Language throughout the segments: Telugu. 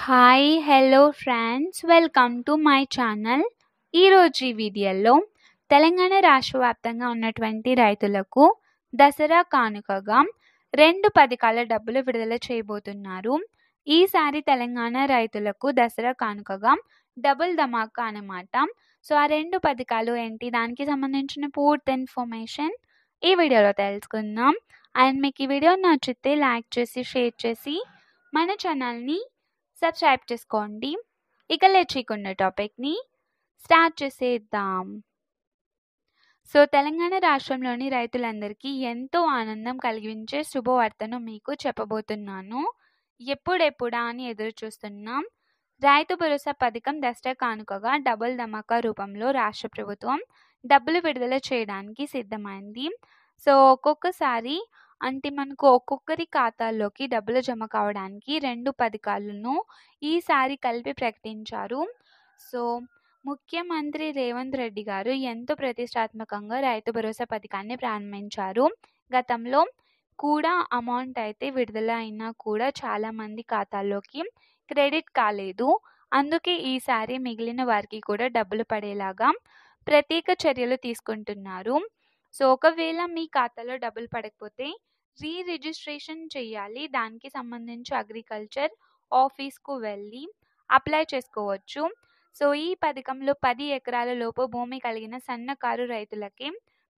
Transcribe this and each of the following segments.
Hi hello friends welcome to my channel. ఈరోజు ఈ వీడియోలో తెలంగాణ రాష్ట్ర వ్యాప్తంగా ఉన్నటువంటి రైతులకు దసరా కానుకగా 2 పథకాల డబ్బులు విడుదల చేయబోతున్నారు. ఈసారి తెలంగాణ రైతులకు దసరా కానుకగా డబుల్ ధమాకా అన్నమాట. సో ఆ 2 పథకాలు ఏంటి, దానికి సంబంధించిన పూర్తి ఇన్ఫర్మేషన్ ఈ వీడియోలో తెలుసుకుందాం. అండ్ మీకు ఈ వీడియో నచ్చితే లైక్ చేసి షేర్ చేసి మన ఛానల్ని సబ్స్క్రైబ్ చేసుకోండి. ఇక లేట్ చేయకుండా టాపిక్ని స్టార్ట్ చేసేద్దాం. సో తెలంగాణ రాష్ట్రంలోని రైతులందరికీ ఎంతో ఆనందం కలిగించే శుభవార్తను మీకు చెప్పబోతున్నాను. ఎప్పుడెప్పుడా అని ఎదురు చూస్తున్నాం. రైతు భరోసా పథకం దసరా కానుకగా డబుల్ ధమాకా రూపంలో రాష్ట్ర ప్రభుత్వం డబ్బులు విడుదల చేయడానికి సిద్ధమైంది. సో ఒక్కొక్కసారి అంటే మనకు ఒక్కొక్కరి ఖాతాల్లోకి డబ్బులు జమ కావడానికి 2 పథకాలను ఈసారి కలిపి ప్రకటించారు. సో ముఖ్యమంత్రి రేవంత్ రెడ్డి గారు ఎంతో ప్రతిష్టాత్మకంగా రైతు భరోసా పథకాన్ని ప్రారంభించారు. గతంలో కూడా అమౌంట్ అయితే విడుదల అయినా కూడా చాలామంది ఖాతాల్లోకి క్రెడిట్ కాలేదు. అందుకే ఈసారి మిగిలిన వారికి కూడా డబ్బులు పడేలాగా ప్రత్యేక చర్యలు తీసుకుంటున్నారు. సో ఒకవేళ మీ ఖాతాలో డబ్బులు పడకపోతే రిజిస్ట్రేషన్ చేయాలి. దానికి సంబంధించి అగ్రికల్చర్ ఆఫీస్కు వెళ్ళి అప్లై చేసుకోవచ్చు. సో ఈ పథకంలో 10 ఎకరాల లోపు భూమి కలిగిన సన్నకారు రైతులకి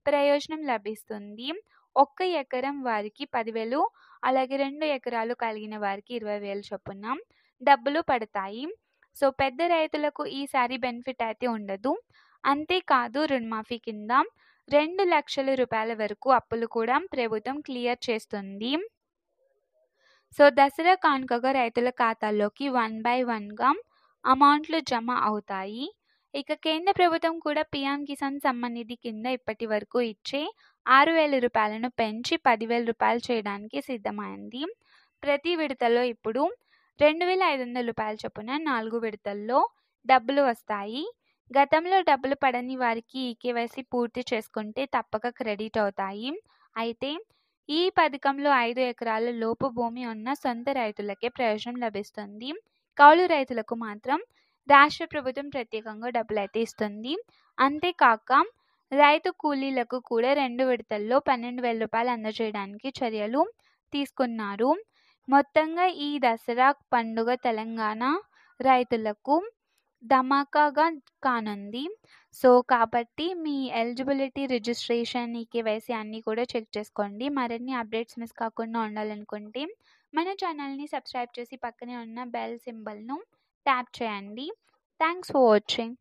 ప్రయోజనం లభిస్తుంది. 1 ఎకరం వారికి 10,000, అలాగే 2 ఎకరాలు కలిగిన వారికి 20,000 చొప్పున డబ్బులు పడతాయి. సో పెద్ద రైతులకు ఈసారి బెనిఫిట్ అయితే ఉండదు. అంతేకాదు రుణమాఫీ కింద 2 లక్షల రూపాయల వరకు అప్పులు కూడా ప్రభుత్వం క్లియర్ చేస్తుంది. సో దసరా కానుకగా రైతుల ఖాతాల్లోకి 1/1గా అమౌంట్లు జమ అవుతాయి. ఇక కేంద్ర ప్రభుత్వం కూడా పీఎం కిసాన్ సమ్మాన్ నిధి కింద ఇప్పటి వరకు ఇచ్చే 6,000 రూపాయలను పెంచి 10,000 రూపాయలు చేయడానికి సిద్ధమైంది. ప్రతి విడతలో ఇప్పుడు 2,500 రూపాయల చొప్పున 4 విడతల్లో డబ్బులు వస్తాయి. గతంలో డబ్బులు పడని వారికి ఈకేవైసీ పూర్తి చేసుకుంటే తప్పక క్రెడిట్ అవుతాయి. అయితే ఈ పథకంలో 5 ఎకరాల లోపు భూమి ఉన్న సొంత రైతులకే ప్రయోజనం లభిస్తుంది. కౌలు రైతులకు మాత్రం రాష్ట్ర ప్రభుత్వం ప్రత్యేకంగా డబ్బులు అయితే ఇస్తుంది. అంతేకాక రైతు కూలీలకు కూడా 2 విడతల్లో 12,000 రూపాయలు అందజేయడానికి చర్యలు తీసుకున్నారు. మొత్తంగా ఈ దసరా పండుగ తెలంగాణ రైతులకు ధమాకాగా కానుంది. సో కాబట్టి మీ ఎలిజిబిలిటీ, రిజిస్ట్రేషన్, ఈకేవైసీ అన్నీ కూడా చెక్ చేసుకోండి. మరిన్ని అప్డేట్స్ మిస్ కాకుండా ఉండాలనుకుంటే మన ఛానల్ని సబ్స్క్రైబ్ చేసి పక్కనే ఉన్న బెల్ సింబల్ను ట్యాప్ చేయండి. Thanks for watching.